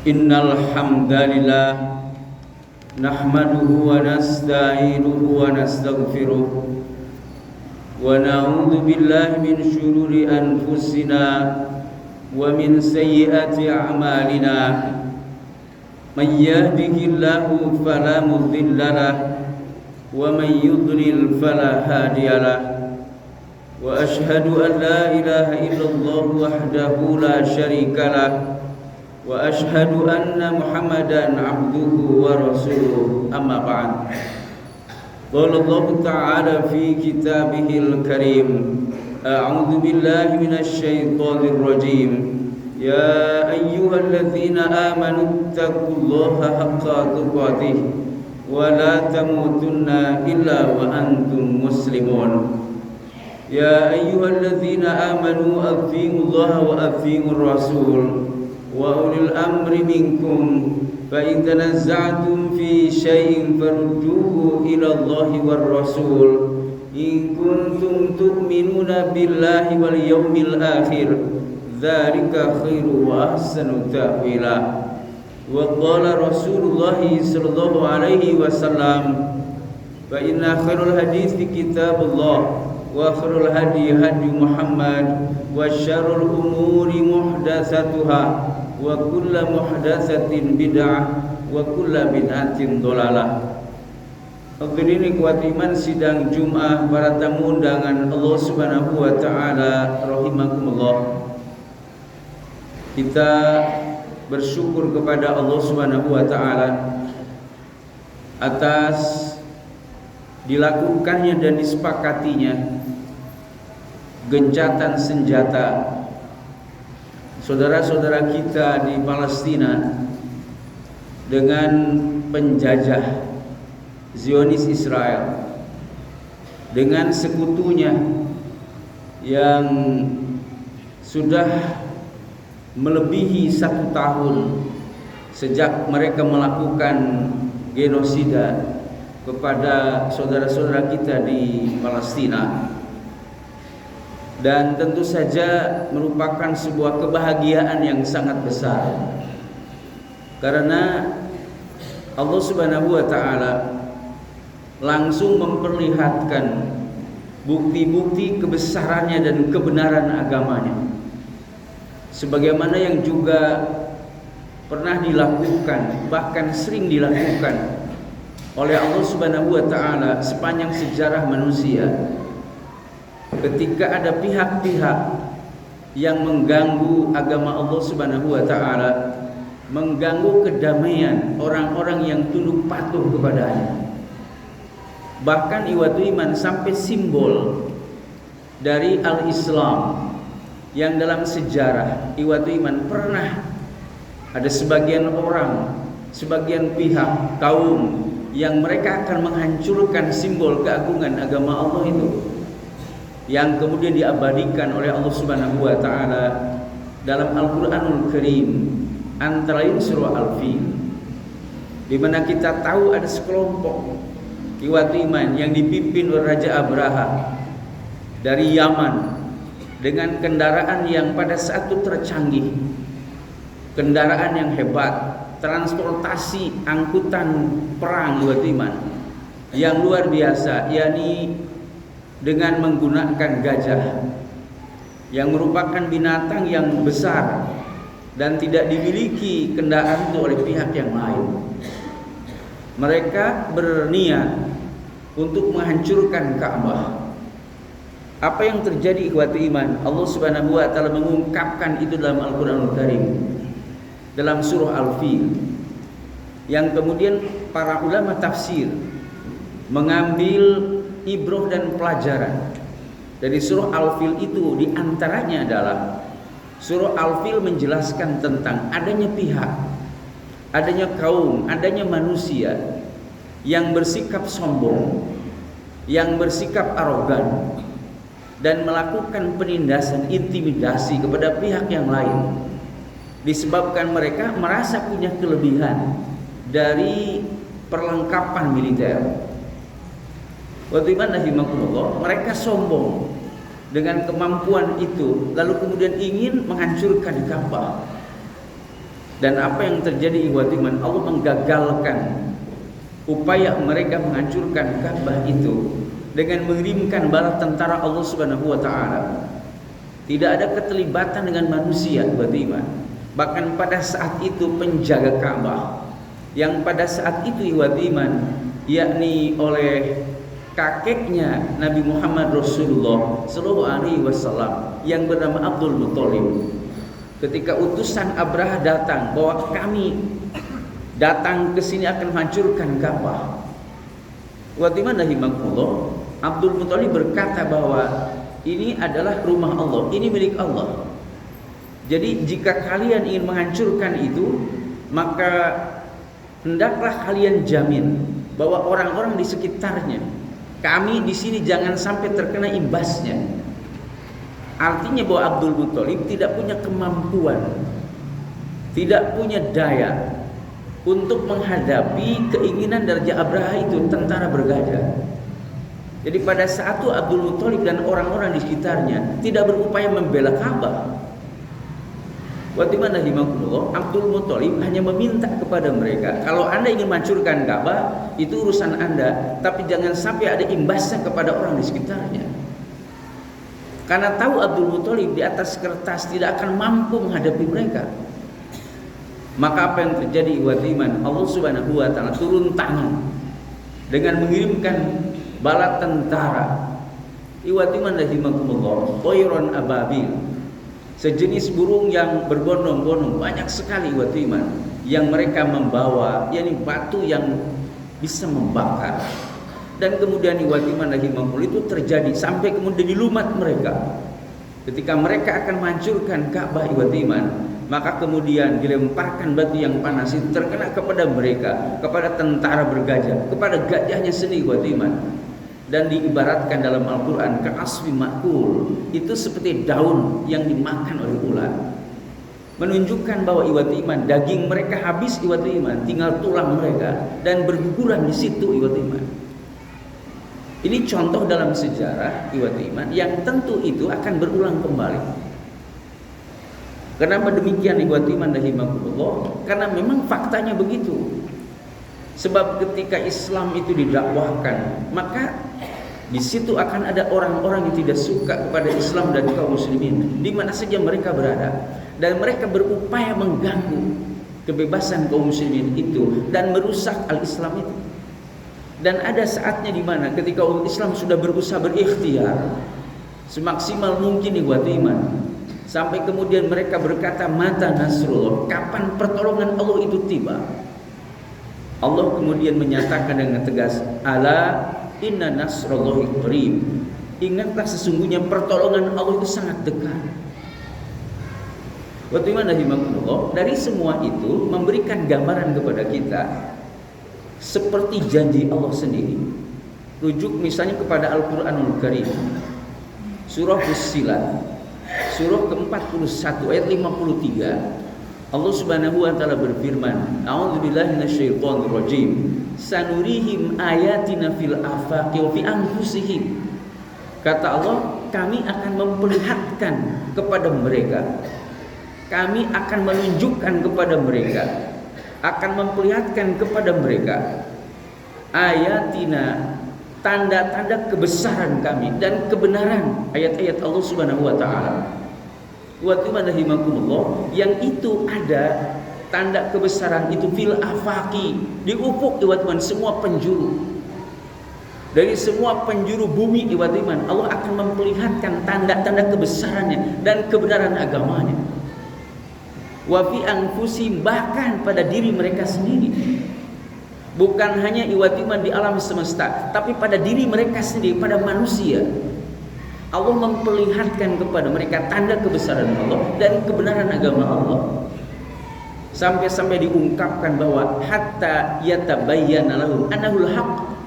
Innal hamdalillah nahmaduhu wa nasta'inuhu wa nastaghfiruh wa na'udzu billahi min shururi anfusina wa min sayyiati a'malina. Man yahdihillahu fala mudilla lahu wa man yudlil fala hadiya lahu. Wa ashhadu an la ilaha illallah wahdahu la syarika lahu wa ashhadu anna Muhammadan abduhu wa rasuluh. Amma ba'd. Qala Allah ta'ala fi kitabihil karim, a'udzu billahi minasy syaithanir rajim. Ya ayyuhalladzina amanu taqullaha haqqa tuqatih wa la tamutunna illa wa antum muslimun. Ya ayyuhalladzina amanu athi'ullaha wa athi'ur rasul wa ulil amri minkum fa in tanazza'tum fi syai'in farudduhu ila Allahi war rasul in kuntum tu'minuna billahi wal yawmil akhir dzalika khairu wa ahsanu ta'wila. Wa qala Rasulullah sallallahu alaihi wasallam, fa inna khairul hadithi kitabullah wa khairul hadi hadi Muhammad wa syarrul umuri muhdatsatuha wa kullu muhdatsatin bid'ah wa kullu bid'atin dhalalah. Hadirin ikhwat iman, sidang Jumat para tamu undangan Allah Subhanahu wa taala rahimakumullah. Kita bersyukur kepada Allah Subhanahu wa taala atas dilakukannya dan disepakatinya gencatan senjata saudara-saudara kita di Palestina dengan penjajah Zionis Israel, dengan sekutunya yang sudah melebihi 1 tahun sejak mereka melakukan genosida kepada saudara-saudara kita di Palestina. Dan tentu saja merupakan sebuah kebahagiaan yang sangat besar, karena Allah Subhanahu wa taala langsung memperlihatkan bukti-bukti kebesarannya dan kebenaran agamanya, sebagaimana yang juga pernah dilakukan, bahkan sering dilakukan oleh Allah Subhanahu wa taala sepanjang sejarah manusia. Ketika ada pihak-pihak yang mengganggu agama Allah Subhanahu wa taala, mengganggu kedamaian orang-orang yang tunduk patuh kepadanya, bahkan iwatu iman sampai simbol dari al-Islam yang dalam sejarah iwatu iman pernah ada sebagian orang, sebagian pihak, kaum yang mereka akan menghancurkan simbol keagungan agama Allah itu, yang kemudian diabadikan oleh Allah Subhanahu wa taala dalam Al-Qur'anul Karim, antara lain surah Al-Fil, di mana kita tahu ada sekelompok iwat iman yang dipimpin oleh Raja Abraha dari Yaman dengan kendaraan yang pada saat itu tercanggih, kendaraan yang hebat, transportasi angkutan perang iwat iman yang luar biasa, yakni dengan menggunakan gajah yang merupakan binatang yang besar dan tidak dimiliki kendaraan itu oleh pihak yang lain. Mereka berniat untuk menghancurkan Ka'bah. Apa yang terjadi ikhwati iman? Allah Subhanahu wa taala mengungkapkan itu dalam Al-Qur'anul Karim, dalam surah Al-Fil, yang kemudian para ulama tafsir mengambil ibrah dan pelajaran dari surah Al-Fil itu. Di antaranya adalah surah Al-Fil menjelaskan tentang adanya pihak, adanya kaum, adanya manusia yang bersikap sombong, yang bersikap arogan dan melakukan penindasan, intimidasi kepada pihak yang lain, disebabkan mereka merasa punya kelebihan dari perlengkapan militer. Waktu iman rahimakumullah, mereka sombong dengan kemampuan itu, lalu kemudian ingin menghancurkan Ka'bah. Dan apa yang terjadi ikhwati iman, Allah menggagalkan upaya mereka menghancurkan Ka'bah itu dengan mengirimkan bala tentara Allah Subhanahu wa taala. Tidak ada keterlibatan dengan manusia ikhwati iman. Bahkan pada saat itu penjaga Ka'bah yang pada saat itu ikhwati iman, yakni oleh kakeknya Nabi Muhammad Rasulullah sallallahu alaihi wasallam yang bernama Abdul Muthalib. Ketika utusan Abraha datang bahwa kami datang ke sini akan menghancurkan Ka'bah, wa dimana himakullah, Abdul Muthalib berkata bahwa ini adalah rumah Allah, ini milik Allah. Jadi jika kalian ingin menghancurkan itu, maka hendaklah kalian jamin bahwa orang-orang di sekitarnya, kami di sini jangan sampai terkena imbasnya. Artinya bahwa Abdul Muthalib tidak punya kemampuan, tidak punya daya untuk menghadapi keinginan dari Abraha itu, tentara bergajah. Jadi pada saat itu Abdul Muthalib dan orang-orang di sekitarnya tidak berupaya membela Ka'bah. Waktu mana himakumullah, Abdul Muthalib hanya meminta kepada mereka, kalau anda ingin menghancurkan Ka'bah itu urusan anda, tapi jangan sampai ada imbasnya kepada orang di sekitarnya. Karena tahu Abdul Muthalib di atas kertas tidak akan mampu menghadapi mereka. Maka apa yang terjadi ikhwati iman, Allah Subhanahu wa taala turun tangan dengan mengirimkan bala tentara. Ikhwati iman rahimakumullah, thayran ababil, sejenis burung yang berbondong-bondong, banyak sekali ikhwati iman, yang mereka membawa yakni batu yang bisa membakar. Dan kemudian ikhwati iman rahimakumullah itu terjadi sampai kemudian dilumat mereka. Ketika mereka akan menghancurkan Ka'bah ikhwati iman, maka kemudian dilemparkan batu yang panas itu terkena kepada mereka, kepada tentara bergajah, kepada gajahnya sendiri ikhwati iman. Dan diibaratkan dalam Al-Quran ka'asfi ma'kul, itu seperti daun yang dimakan oleh ular. Menunjukkan bahwa ikhwati iman, daging mereka habis ikhwati iman, tinggal tulang mereka dan berguguran di situ ikhwati iman. Ini contoh dalam sejarah ikhwati iman yang tentu itu akan berulang kembali. Kenapa demikian ikhwati iman rahimakumullah? Karena memang faktanya begitu. Sebab ketika Islam itu didakwahkan, maka di situ akan ada orang-orang yang tidak suka kepada Islam dan kaum muslimin di mana saja mereka berada, dan mereka berupaya mengganggu kebebasan kaum muslimin itu dan merusak al-Islam itu. Dan ada saatnya di mana ketika umat Islam sudah berusaha berikhtiar semaksimal mungkin ikhwati iman, sampai kemudian mereka berkata, mata nasrullah, kapan pertolongan Allah itu tiba? Allah kemudian menyatakan dengan tegas, ala inna nasrullahi qarib, ingatlah sesungguhnya pertolongan Allah itu sangat dekat. Waktu mana himakumullah, dari semua itu memberikan gambaran kepada kita seperti janji Allah sendiri. Rujuk misalnya kepada Al-Quranul Karim, surah Fussilat, surah ke-41 ayat 53. Allah Subhanahu wa taala berfirman, a'udzubillahi minasyaitonir rajim, sanurihim ayatina fil afaqi wa fi anfusihim. Kata Allah, kami akan memperlihatkan kepada mereka, kami akan menunjukkan kepada mereka, akan memperlihatkan kepada mereka ayatina, tanda-tanda kebesaran kami dan kebenaran ayat-ayat Allah Subhanahu wa taala. Wa tu'manahimakumullah, yang itu ada tanda kebesaran itu fil afaqi, di ufuk iwatiman, semua penjuru, dari semua penjuru bumi iwatiman, Allah akan memperlihatkan tanda-tanda kebesarannya dan kebenaran agamanya. Wa fi anfusihim, bahkan pada diri mereka sendiri. Bukan hanya iwatiman di alam semesta, tapi pada diri mereka sendiri, pada manusia. Allah memperlihatkan kepada mereka tanda kebesaran Allah dan kebenaran agama Allah. Sampai-sampai diungkapkan bahwa hatta yatabayyana lahum annahul haqq,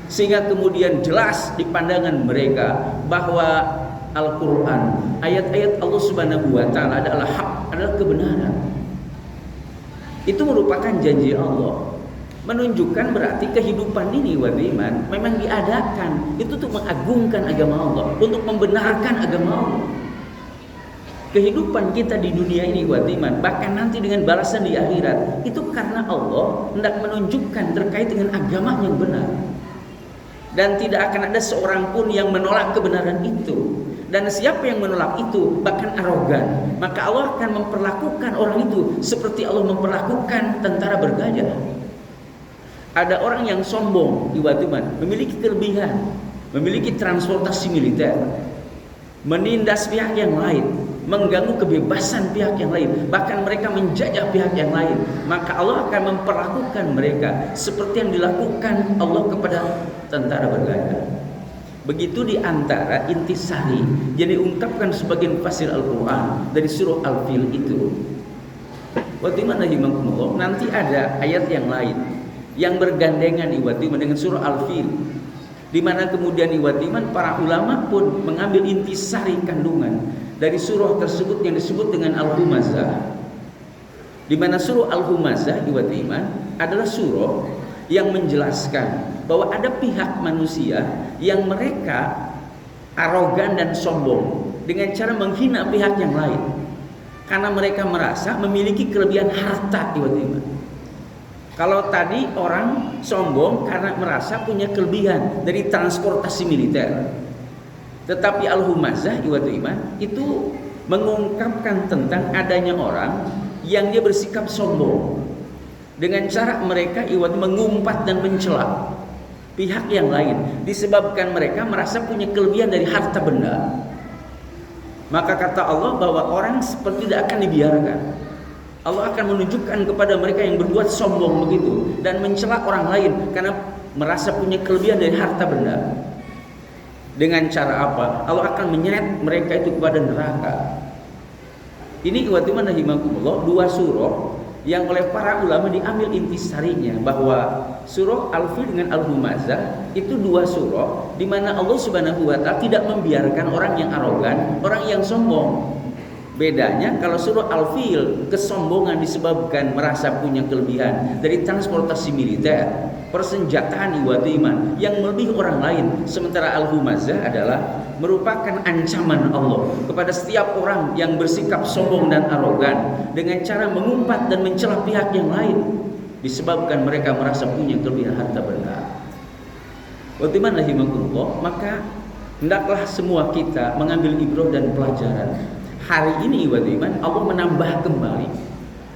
sehingga kemudian jelas di pandangan mereka bahwa Al-Quran, ayat-ayat Allah Subhanahu wa taala adalah hak, adalah kebenaran. Itu merupakan janji Allah. Menunjukkan berarti kehidupan ini wadiman memang diadakan itu untuk mengagungkan agama Allah, untuk membenarkan agama Allah. kehidupan kita di dunia ini buat iman, bahkan nanti dengan balasan di akhirat, itu karena Allah hendak menunjukkan terkait dengan agama yang benar. Dan tidak akan ada seorang pun yang menolak kebenaran itu. Dan siapa yang menolak itu bahkan arogan, maka Allah akan memperlakukan orang itu seperti Allah memperlakukan tentara bergajah. Ada orang yang sombong di Watuman, memiliki kelebihan, memiliki transportasi militer, menindas pihak yang lain, mengganggu kebebasan pihak yang lain, bahkan mereka menjajah pihak yang lain, maka Allah akan memperlakukan mereka seperti yang dilakukan Allah kepada tentara bergajah. Begitu di antara intisari yang diungkapkan sebagian fasir Al-Quran dari surah Al-Fil itu. Waktu mana himakumullah, nanti ada ayat yang lain yang bergandengan dengan surah Al-Fil, di mana kemudian para ulama pun mengambil intisari kandungan dari surah tersebut yang disebut dengan Al-Humazah. Di mana surah Al-Humazah adalah surah yang menjelaskan bahwa ada pihak manusia yang mereka arogan dan sombong dengan cara menghina pihak yang lain karena mereka merasa memiliki kelebihan harta. Kalau tadi orang sombong karena merasa punya kelebihan dari transportasi militer, tetapi Al-Humazah itu mengungkapkan tentang adanya orang yang dia bersikap sombong dengan cara mereka mengumpat dan mencela pihak yang lain disebabkan mereka merasa punya kelebihan dari harta benda. Maka kata Allah bahwa orang seperti tidak akan dibiarkan. Allah akan menunjukkan kepada mereka yang berbuat sombong begitu dan mencela orang lain karena merasa punya kelebihan dari harta benda. Dengan cara apa? Allah akan menyeret mereka itu kepada neraka. Ini dua surah yang oleh para ulama diambil intisarinya, bahwa surah Al-Fil dengan Al-Humazah itu dua surah di mana Allah Subhanahu wa taala tidak membiarkan orang yang arogan, orang yang sombong. Bedanya kalau surah Al-Fil kesombongan disebabkan merasa punya kelebihan dari transportasi militer, persenjataan yang melebihi orang lain, sementara Al-Humazah adalah merupakan ancaman Allah kepada setiap orang yang bersikap sombong dan arogan dengan cara mengumpat dan mencela pihak yang lain disebabkan mereka merasa punya kelebihan harta benda. Maka hendaklah semua kita mengambil ibrah dan pelajaran. Hari ini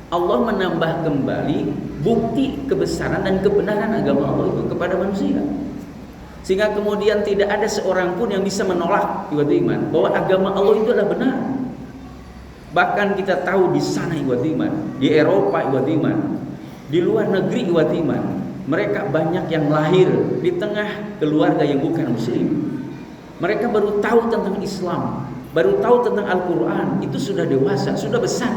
Allah menambah kembali bukti kebesaran dan kebenaran agama Allah itu kepada manusia, sehingga kemudian tidak ada seorang pun yang bisa menolak bahwa agama Allah itu adalah benar. Bahkan kita tahu di sana di Eropa di luar negeri mereka banyak yang lahir di tengah keluarga yang bukan muslim. Mereka baru tahu tentang Islam, baru tahu tentang Al-Quran, itu sudah dewasa, sudah besar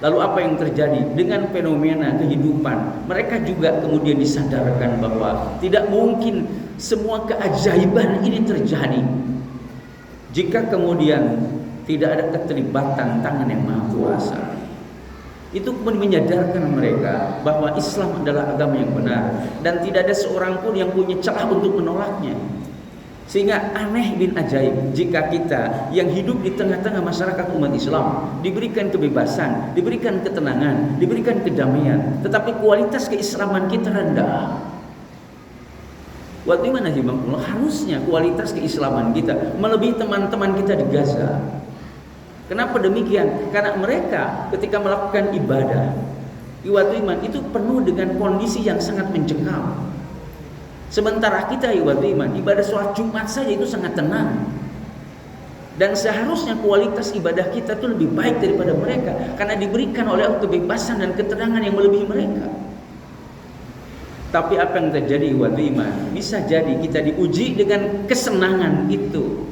Lalu apa yang terjadi dengan fenomena kehidupan? Mereka juga kemudian disadarkan bahwa tidak mungkin semua keajaiban ini terjadi jika kemudian tidak ada keterlibatan tangan yang maha kuasa. Itu menyadarkan mereka bahwa Islam adalah agama yang benar dan tidak ada seorang pun yang punya celah untuk menolaknya. Sehingga aneh bin ajaib jika kita yang hidup di tengah-tengah masyarakat umat Islam diberikan kebebasan, diberikan ketenangan, diberikan kedamaian, tetapi kualitas keislaman kita rendah. Harusnya kualitas keislaman kita melebihi teman-teman kita di Gaza. Kenapa demikian? Karena mereka ketika melakukan ibadah itu penuh dengan kondisi yang sangat mencekam. Sementara kita ibadah sholat Jumat saja itu sangat tenang. Dan seharusnya kualitas ibadah kita itu lebih baik daripada mereka, karena diberikan oleh Allah kebebasan dan keterangan yang melebihi mereka. Tapi apa yang terjadi bisa jadi kita diuji dengan kesenangan itu,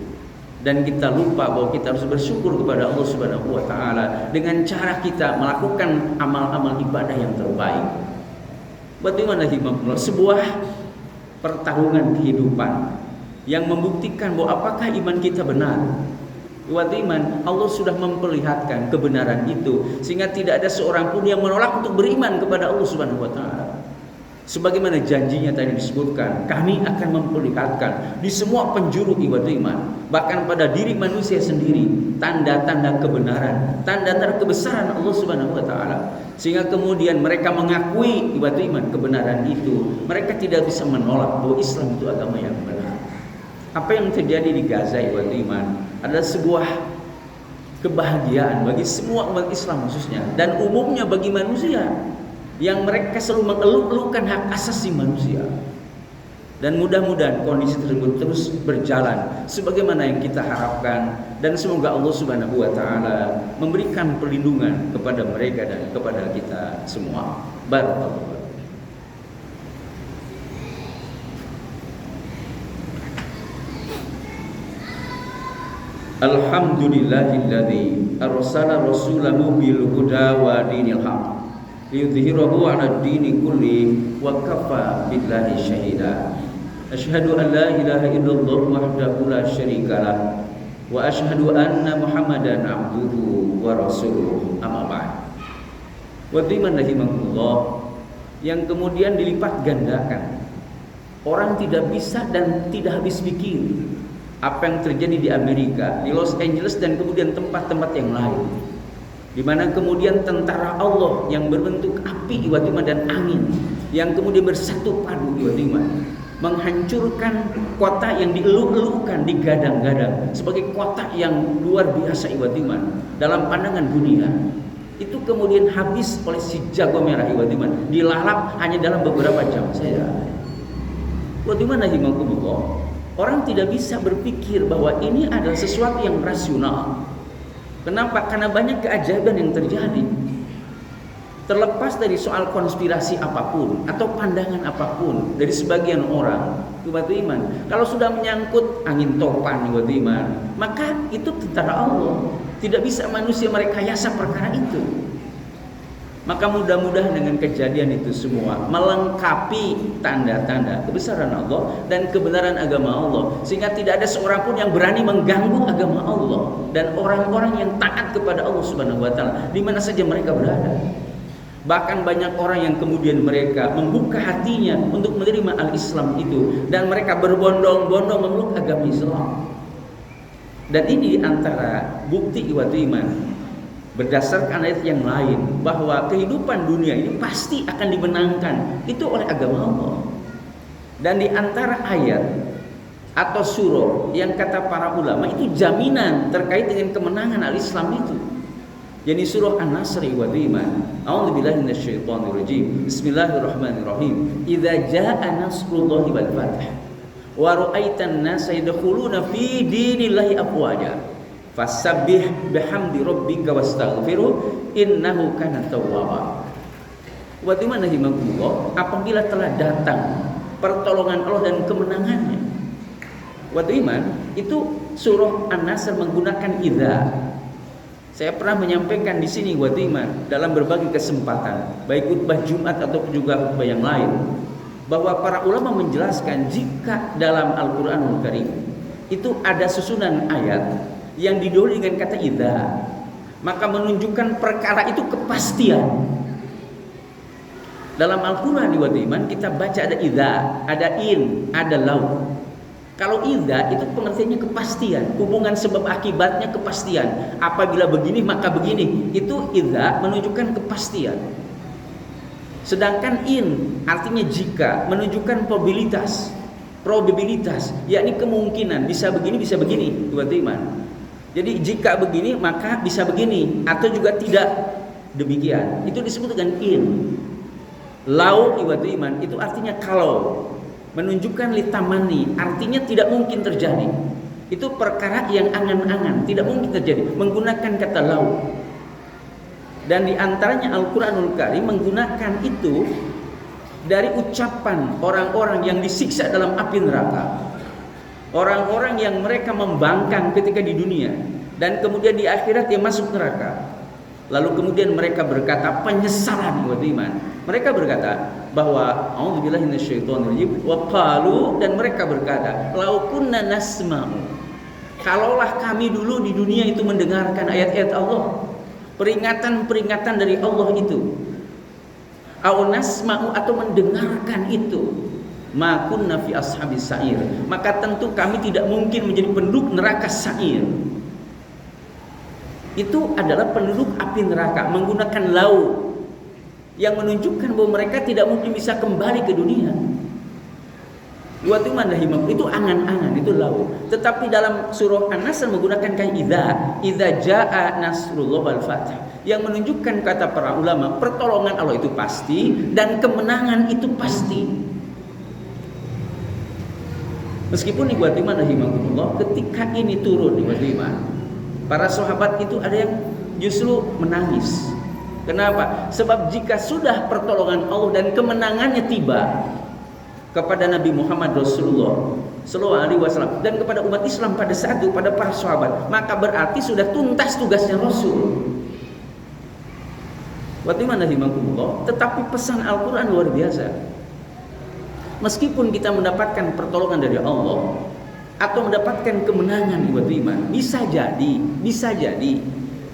dan kita lupa bahwa kita harus bersyukur kepada Allah Subhanahu wa taala dengan cara kita melakukan amal-amal ibadah yang terbaik. Sebuah pertarungan kehidupan yang membuktikan bahwa apakah iman kita benar. Allah sudah memperlihatkan kebenaran itu sehingga tidak ada seorang pun yang menolak untuk beriman kepada Allah Subhanahu wa taala. Sebagaimana janjinya tadi disebutkan, kami akan memperlihatkan di semua penjuru iman, bahkan pada diri manusia sendiri, tanda-tanda kebenaran, tanda-tanda kebesaran Allah Subhanahu wa taala. Sehingga kemudian mereka mengakui iman kebenaran itu. Mereka tidak bisa menolak bahwa Islam itu agama yang benar. Apa yang terjadi di Gaza iman adalah sebuah kebahagiaan bagi semua umat Islam khususnya, dan umumnya bagi manusia, yang mereka selalu mengeluh-elukan hak asasi manusia. Dan mudah-mudahan kondisi tersebut terus berjalan sebagaimana yang kita harapkan, dan semoga Allah Subhanahu wa taala memberikan perlindungan kepada mereka dan kepada kita semua. Barakallahu. Alhamdulillahilladzi arsala rasulahu bil huda wa dinil haq liyudhhirahu 'ala ad-dini kulli wa kafa billahi syahida. Asyhadu an la ilaha illallah wahdahu la syarikalah wa asyhadu anna Muhammadan 'abduhu wa rasuluh. Amma ba'd. Wa dhimannahimakumullah, yang kemudian dilipat gandakan. Orang tidak bisa dan tidak habis pikir apa yang terjadi di Amerika, di Los Angeles, dan kemudian tempat-tempat yang lain, di mana kemudian tentara Allah yang berbentuk api iwatima dan angin yang kemudian bersatu padu iwatima menghancurkan kota yang dieluk-elukan, digadang-gadang sebagai kota yang luar biasa iwatima dalam pandangan dunia. Itu kemudian habis oleh si jago merah iwatima, dilalap hanya dalam beberapa jam saja. Iwatima nahimakumullah. Orang tidak bisa berpikir bahwa ini adalah sesuatu yang rasional. Kenapa? Karena banyak keajaiban yang terjadi. Terlepas dari soal konspirasi apapun atau pandangan apapun dari sebagian orang, iman, kalau sudah menyangkut angin topan iman, maka itu tentara Allah. Tidak bisa manusia merekayasa perkara itu. Maka mudah-mudahan dengan kejadian itu semua melengkapi tanda-tanda kebesaran Allah dan kebenaran agama Allah, sehingga tidak ada seorang pun yang berani mengganggu agama Allah dan orang-orang yang taat kepada Allah Subhanahu wa taala di mana saja mereka berada. Bahkan banyak orang yang kemudian mereka membuka hatinya untuk menerima al-Islam itu, dan mereka berbondong-bondong memeluk agama Islam. Dan ini antara bukti iman berdasarkan ayat yang lain bahwa kehidupan dunia ini pasti akan dimenangkan itu oleh agama Allah. Dan di antara ayat atau surah yang kata para ulama itu jaminan terkait dengan kemenangan al-Islam itu, jadi surah An-Nasr wa Iman. A'udzubillahi minasyaitonirrajim. Bismillahirrahmanirrahim. Idza jaa nasrullahi wal fath wa ra'aitan nasa yadkhuluna fi dinillahi afwaja fasabbih bihamdi rabbika wastaghfiruh innahu kana tawwaba. Wa dimanahimakumullah, apabila telah datang pertolongan Allah dan kemenangannya. Wa iman itu surah An-Nasr menggunakan idza. Saya pernah menyampaikan di sini wa iman dalam berbagai kesempatan, baik khutbah Jumat ataupun juga khutbah yang lain, bahwa para ulama menjelaskan jika dalam Al-Qur'anul Karim itu ada susunan ayat yang didahului dengan kata idza, maka menunjukkan perkara itu kepastian. Dalam Al-Quran di Iman kita baca ada idza, ada in, ada lau. Kalau idza itu pengertiannya kepastian, hubungan sebab akibatnya kepastian. Apabila begini maka begini, itu idza menunjukkan kepastian. Sedangkan in artinya jika, menunjukkan probabilitas, yakni kemungkinan bisa begini bisa begini buat iman. Jadi jika begini maka bisa begini, atau juga tidak demikian. Itu disebut dengan in. Lau iwatu iman itu artinya kalau, menunjukkan litamani, artinya tidak mungkin terjadi. Itu perkara yang angan-angan, tidak mungkin terjadi, menggunakan kata lau. Dan diantaranya Al-Quranul Karim menggunakan itu dari ucapan orang-orang yang disiksa dalam api neraka. Orang-orang yang mereka membangkang ketika di dunia dan kemudian di akhirat dia masuk neraka. Lalu kemudian mereka berkata penyesalan buat iman. Mereka berkata bahwa a'udzubillahi minasyaitonirrajim wa qalu, dan mereka berkata lau kunna nasma'u, kalaulah kami dulu di dunia itu mendengarkan ayat-ayat Allah, peringatan-peringatan dari Allah itu, au nasma'u atau mendengarkan itu, ma kunna fi ashabis sa'ir, maka tentu kami tidak mungkin menjadi penduduk neraka sa'ir. Itu adalah penduduk api neraka menggunakan lau yang menunjukkan bahwa mereka tidak mungkin bisa kembali ke dunia. Itu angan-angan, itu lau. Tetapi dalam surah An-Nasr menggunakan kaidah idza jaa nasrullah wal fath, yang menunjukkan kata para ulama pertolongan Allah itu pasti dan kemenangan itu pasti. Meskipun ketika ini turun para sahabat itu ada yang justru menangis. Kenapa? Sebab jika sudah pertolongan Allah dan kemenangannya tiba kepada Nabi Muhammad Rasulullah Sallallahu Alaihi Wasallam dan kepada umat Islam pada saat itu, pada para sahabat, maka berarti sudah tuntas tugasnya Rasul. Tetapi pesan Al-Quran luar biasa. Meskipun kita mendapatkan pertolongan dari Allah atau mendapatkan kemenangan iman, bisa jadi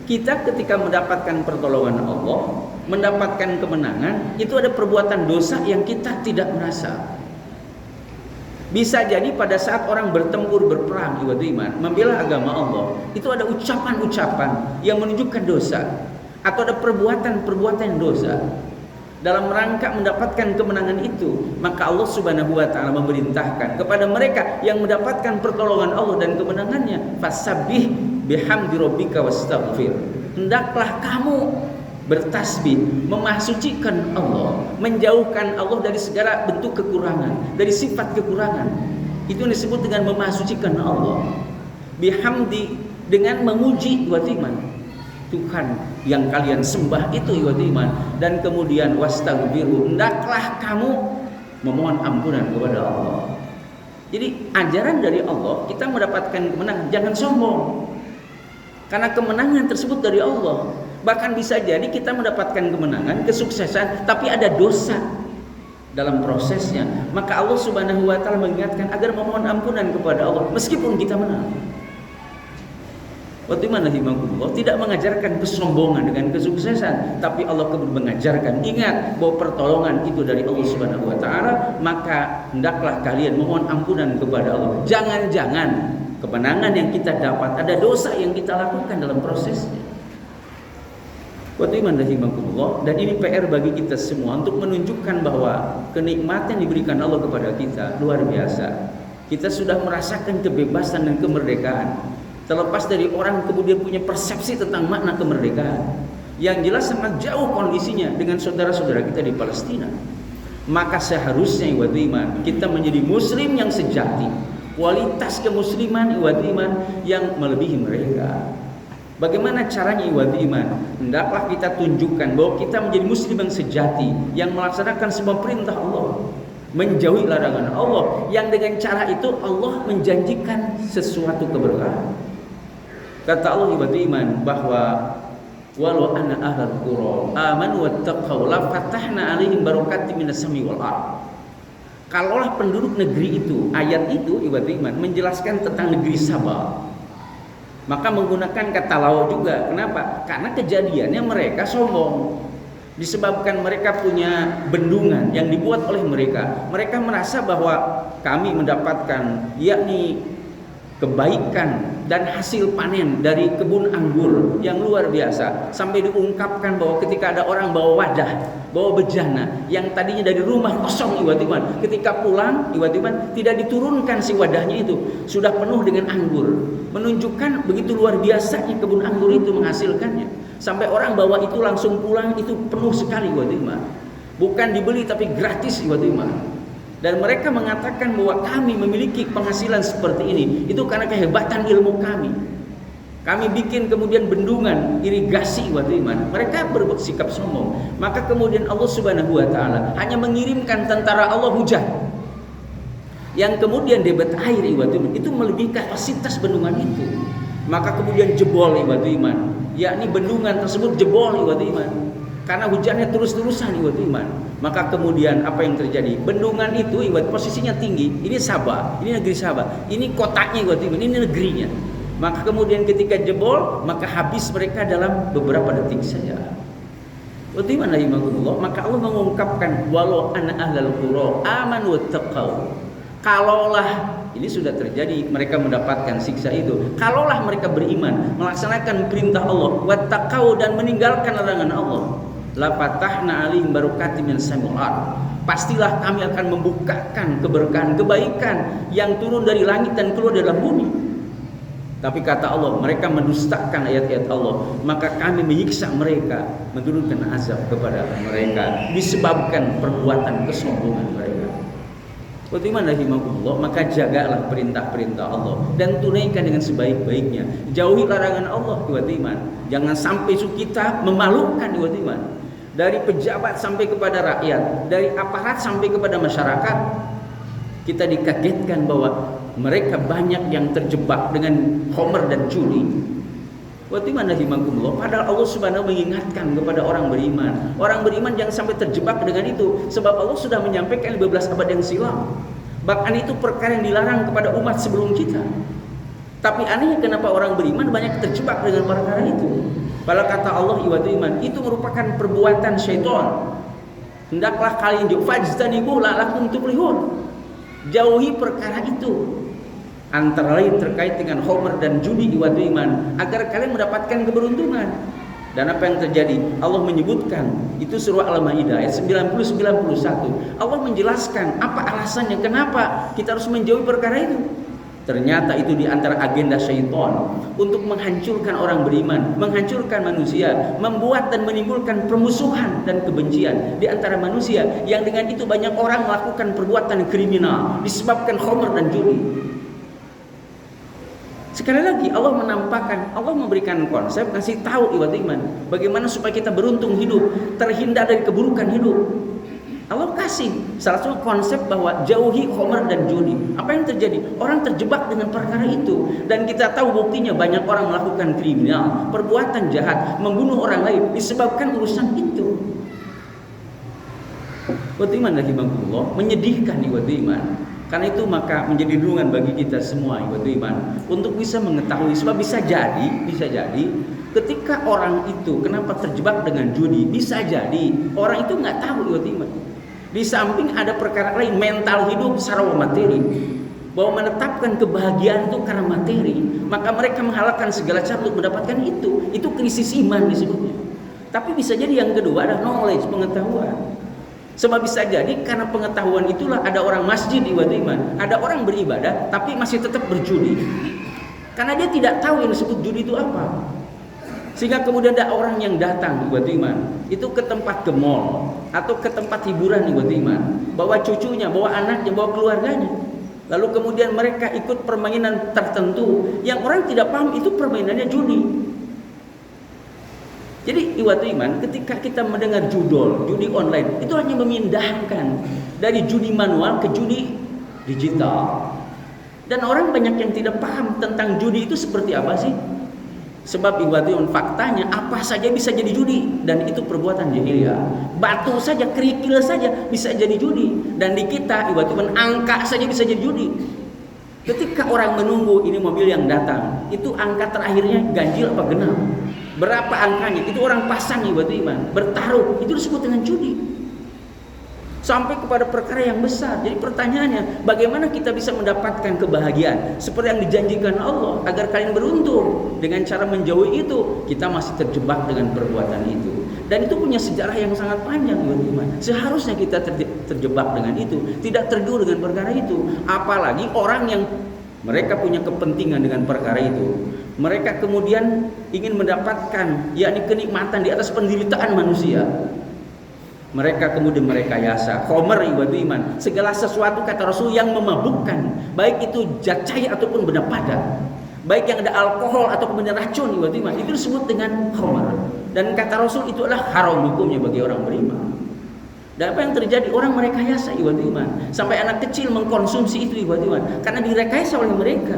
kita ketika mendapatkan pertolongan Allah, mendapatkan kemenangan, itu ada perbuatan dosa yang kita tidak merasa. Bisa jadi pada saat orang bertempur, berperang, membela agama Allah, itu ada ucapan-ucapan yang menunjukkan dosa, atau ada perbuatan-perbuatan dosa. Dalam rangka mendapatkan kemenangan itu, maka Allah Subhanahu wa taala memerintahkan kepada mereka yang mendapatkan pertolongan Allah dan kemenangannya, fasabbih bihamdi rabbika wastaghfir. Hendaklah kamu bertasbih, memahsucikan Allah, menjauhkan Allah dari segala bentuk kekurangan, dari sifat kekurangan. Itu yang disebut dengan memahsucikan Allah. Bihamdi, dengan memuji Tuhan yang kalian sembah itu dan kemudian wastaghfiru, hendaklah kamu memohon ampunan kepada Allah. Jadi ajaran dari Allah, kita mendapatkan kemenangan, jangan sombong, karena kemenangan tersebut dari Allah. Bahkan bisa jadi kita mendapatkan kemenangan, kesuksesan, tapi ada dosa dalam prosesnya. Maka Allah Subhanahu wa taala mengingatkan agar memohon ampunan kepada Allah meskipun kita menang. Tidak mengajarkan kesombongan dengan kesuksesan, tapi Allah mengajarkan, ingat bahwa pertolongan itu dari Allah Subhanahu wa taala, maka hendaklah kalian memohon ampunan kepada Allah. Jangan-jangan kemenangan yang kita dapat ada dosa yang kita lakukan dalam prosesnya. Dan ini PR bagi kita semua untuk menunjukkan bahwa kenikmatan yang diberikan Allah kepada kita luar biasa. Kita sudah merasakan kebebasan dan kemerdekaan, terlepas dari orang kemudian punya persepsi tentang makna kemerdekaan. Yang jelas sangat jauh kondisinya dengan saudara-saudara kita di Palestina. Maka seharusnya kita menjadi muslim yang sejati, kualitas kemusliman yang melebihi mereka. Bagaimana caranya hendaklah kita tunjukkan bahwa kita menjadi muslim yang sejati, yang melaksanakan semua perintah Allah, menjauhi larangan Allah, yang dengan cara itu Allah menjanjikan sesuatu keberkahan. Kata Allah bahwa walau anna ahlal qura amanu wattaqau la fatahna alaihim barakatim minas sami wal ardh. Kalaulah penduduk negeri itu, ayat itu menjelaskan tentang negeri Sabah, maka menggunakan kata lau juga. Kenapa? Karena kejadiannya mereka sombong, disebabkan mereka punya bendungan yang dibuat oleh mereka. Mereka merasa bahwa kami mendapatkan yakni kebaikan dan hasil panen dari kebun anggur yang luar biasa, sampai diungkapkan bahwa ketika ada orang bawa wadah, bawa bejana yang tadinya dari rumah kosong ketika pulang tidak diturunkan si wadahnya itu, sudah penuh dengan anggur, menunjukkan begitu luar biasanya kebun anggur itu menghasilkannya, sampai orang bawa itu langsung pulang itu penuh sekali bukan dibeli tapi gratis Dan mereka mengatakan bahwa kami memiliki penghasilan seperti ini itu karena kehebatan ilmu kami. Kami bikin kemudian bendungan irigasi Mereka bersikap sombong. Maka kemudian Allah Subhanahu wa taala hanya mengirimkan tentara Allah hujan, yang kemudian debit air itu melebihi kapasitas bendungan itu. Maka kemudian jebol yakni bendungan tersebut jebol karena hujannya terus-terusan Maka kemudian apa yang terjadi? Bendungan itu posisinya tinggi. Ini Sabah, ini negeri Sabah, ini kotanya ini negerinya. Maka kemudian ketika jebol, maka habis mereka dalam beberapa detik saja. Bagaimana imanullah? Maka Allah mengungkapkan walau anna ahlal qura amanu wattaqau. Kalaulah ini sudah terjadi mereka mendapatkan siksa itu, kalaulah mereka beriman, melaksanakan perintah Allah, wattaqau dan meninggalkan larangan Allah, la fatahna alaihim barakatim minas samawat. Pastilah kami akan membukakan keberkahan, kebaikan yang turun dari langit dan keluar dari bumi. Tapi kata Allah, mereka mendustakan ayat-ayat Allah, maka kami menyiksa mereka, menurunkan azab kepada mereka disebabkan perbuatan kesombongan mereka. Bagaimana rahimahullah? Maka jagalah perintah-perintah Allah dan tunaikan dengan sebaik-baiknya. Jauhi larangan Allah, iman. Jangan sampai kita memalukan, iman. Dari pejabat sampai kepada rakyat, dari aparat sampai kepada masyarakat, kita dikagetkan bahwa mereka banyak yang terjebak dengan homer dan judi. Bagaimana himakumullah? Padahal Allah Subhanahu mengingatkan kepada orang beriman. Orang beriman jangan sampai terjebak dengan itu, sebab Allah sudah menyampaikan 15 abad yang silam. Bahkan itu perkara yang dilarang kepada umat sebelum kita. Tapi anehnya kenapa orang beriman banyak terjebak dengan perkara itu? Padahal kata Allah iman itu merupakan perbuatan syaitan. Hendaklah kalian fajtanibu la'allakum tuflihun. Jauhi perkara itu, antara lain terkait dengan homer dan judi iman, agar kalian mendapatkan keberuntungan. Dan apa yang terjadi? Allah menyebutkan itu surah Al-Maidah ayat 90-91. Allah menjelaskan apa alasannya kenapa kita harus menjauhi perkara itu. Ternyata itu di antara agenda syaitan untuk menghancurkan orang beriman, menghancurkan manusia, membuat dan menimbulkan permusuhan dan kebencian di antara manusia, yang dengan itu banyak orang melakukan perbuatan kriminal disebabkan homer dan judi. Sekali lagi Allah menampakkan, Allah memberikan konsep, ngasih tahu iman bagaimana supaya kita beruntung hidup, terhindar dari keburukan hidup. Allah kasih salah satu konsep bahwa jauhi homer dan judi. Apa yang terjadi? Orang terjebak dengan perkara itu, dan kita tahu buktinya banyak orang melakukan kriminal, perbuatan jahat, membunuh orang lain disebabkan urusan itu. Bagaimana rahimahullah? Menyedihkan iman. Karena itu maka menjadi renungan bagi kita semua iman untuk bisa mengetahui, sebab bisa jadi ketika orang itu kenapa terjebak dengan judi, bisa jadi orang itu nggak tahu iman. Di samping ada perkara lain, mental hidup secara materi, bahwa menetapkan kebahagiaan itu karena materi, maka mereka menghalalkan segala cara untuk mendapatkan itu. Itu krisis iman disebutnya. Tapi bisa jadi yang kedua ada knowledge, pengetahuan. Sebab bisa jadi karena pengetahuan itulah ada orang masjid iman, ada orang beribadah tapi masih tetap berjudi, karena dia tidak tahu yang disebut judi itu apa. Sehingga kemudian ada orang yang datang iman itu ke tempat ke mall atau ke tempat hiburan iman, bawa cucunya, bawa anaknya, bawa keluarganya. Lalu kemudian mereka ikut permainan tertentu yang orang tidak paham itu permainannya judi. Jadi iman, ketika kita mendengar judi online, itu hanya memindahkan dari judi manual ke judi digital. Dan orang banyak yang tidak paham tentang judi itu seperti apa sih. Sebab faktanya apa saja bisa jadi judi, dan itu perbuatan jahiliyah. Batu saja, kerikil saja bisa jadi judi, dan di kita angka saja bisa jadi judi. Ketika orang menunggu ini mobil yang datang, itu angka terakhirnya ganjil apa genap, berapa angkanya, itu orang pasang bertaruh, itu disebut dengan judi. Sampai kepada perkara yang besar. Jadi pertanyaannya, bagaimana kita bisa mendapatkan kebahagiaan seperti yang dijanjikan Allah agar kalian beruntung? Dengan cara menjauhi itu, kita masih terjebak dengan perbuatan itu. Dan itu punya sejarah yang sangat panjang Seharusnya kita terjebak dengan itu, tidak tergiur dengan perkara itu. Apalagi orang yang mereka punya kepentingan dengan perkara itu. Mereka kemudian ingin mendapatkan yakni kenikmatan di atas penderitaan manusia. Mereka kemudian merekayasa homer iman, segala sesuatu kata Rasul yang memabukkan, baik itu zat cair ataupun benda padat, baik yang ada alkohol ataupun benda racun itu disebut dengan homer. Dan kata Rasul itu adalah haram hukumnya bagi orang beriman. Dan apa yang terjadi? Orang merekayasa iman, sampai anak kecil mengkonsumsi itu karena direkayasa oleh mereka.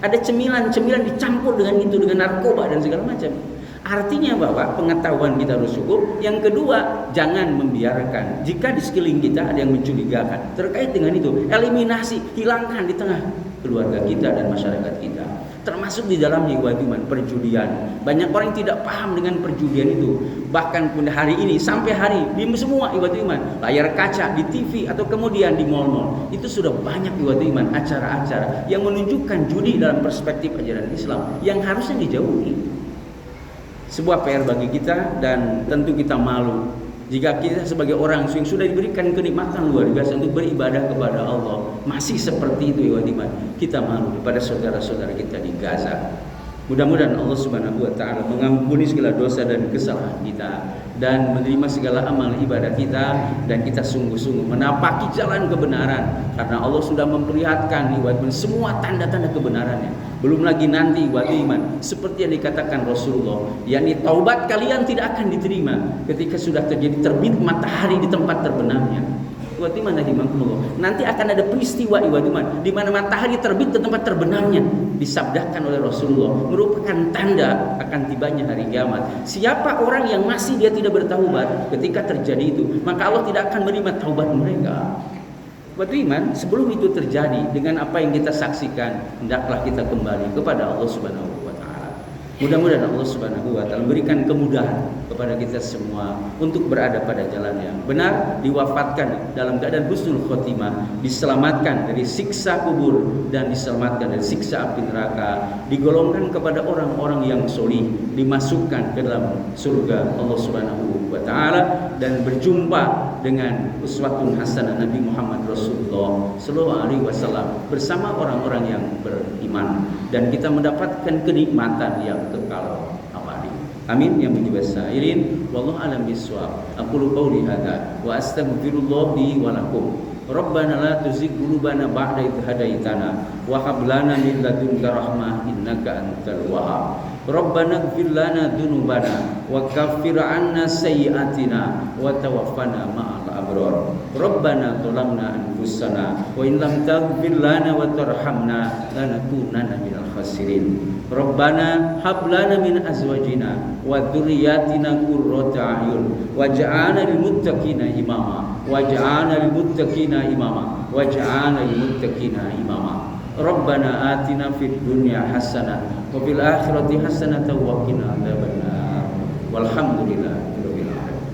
Ada cemilan-cemilan dicampur dengan itu, dengan narkoba dan segala macam. Artinya bahwa pengetahuan kita harus cukup. Yang kedua, jangan membiarkan jika di sekeliling kita ada yang mencurigakan terkait dengan itu. Eliminasi, hilangkan di tengah keluarga kita dan masyarakat kita. termasuk di dalamnya iman perjudian. Banyak orang yang tidak paham dengan perjudian itu. Bahkan pun hari ini sampai hari di semua iman layar kaca, di TV atau kemudian di mal-mal itu sudah banyak iman acara-acara yang menunjukkan judi dalam perspektif ajaran Islam yang harusnya dijauhi. Sebuah PR bagi kita dan tentu kita malu jika kita sebagai orang yang sudah diberikan kenikmatan luar biasa untuk beribadah kepada Allah masih seperti itu iman. Kita malu kepada saudara-saudara kita di Gaza. Mudah-mudahan Allah Subhanahu wa taala mengampuni segala dosa dan kesalahan kita dan menerima segala amal ibadah kita, dan kita sungguh-sungguh menapaki jalan kebenaran karena Allah sudah memperlihatkan semua tanda-tanda kebenarannya. Belum lagi nanti iman seperti yang dikatakan Rasulullah, yakni taubat kalian tidak akan diterima ketika sudah terjadi terbit matahari di tempat terbenamnya. Nanti akan ada peristiwa di mana matahari terbit di tempat terbenamnya, disabdakan oleh Rasulullah, merupakan tanda akan tibanya hari kiamat. Siapa orang yang masih dia tidak bertaubat ketika terjadi itu, maka Allah tidak akan menerima taubat mereka. Iman, sebelum itu terjadi, dengan apa yang kita saksikan, hendaklah kita kembali kepada Allah Subhanahu wa taala. Mudah-mudahan Allah Subhanahu wa taala memberikan kemudahan kepada kita semua untuk berada pada jalan yang benar, diwafatkan dalam keadaan husnul khotimah, diselamatkan dari siksa kubur dan diselamatkan dari siksa api neraka, digolongkan kepada orang-orang yang solih, dimasukkan ke dalam surga Allah Subhanahu wa taala, dan berjumpa dengan uswatun hasanah Nabi Muhammad Rasulullah sallallahu alaihi wasallam bersama orang-orang yang beriman, dan kita mendapatkan kenikmatan yang kekal abadi. Amin ya rabbal alamin. Wallahu a'lam bissawab. Aqulu qouli hadza wa astaghfirullah li wa lakum. Rabbana la tuzigh qulubana ba'da idh hadaitana wa hab lana min ladunka rahmah innaka antal wahhab. Rabbana ighfir lana dzunubana wa kaffir 'anna sayyi'atina wa tawaffana ma'al abrar. Rabbana zalamna anfusana wa in lam taghfir lana wa tarhamna lanakunanna minal khasirin. Rabbana hab lana min azwajina wa dzurriyyatina qurrata a'yun waj'alna lil muttaqina imama waj'alna lil muttaqina imama waj'alna lil muttaqina imama. Rabbana atina fid dunya hasanah wa fil akhirati hasanah wa qina adzabannar. Walhamdulillahirabbil alamin.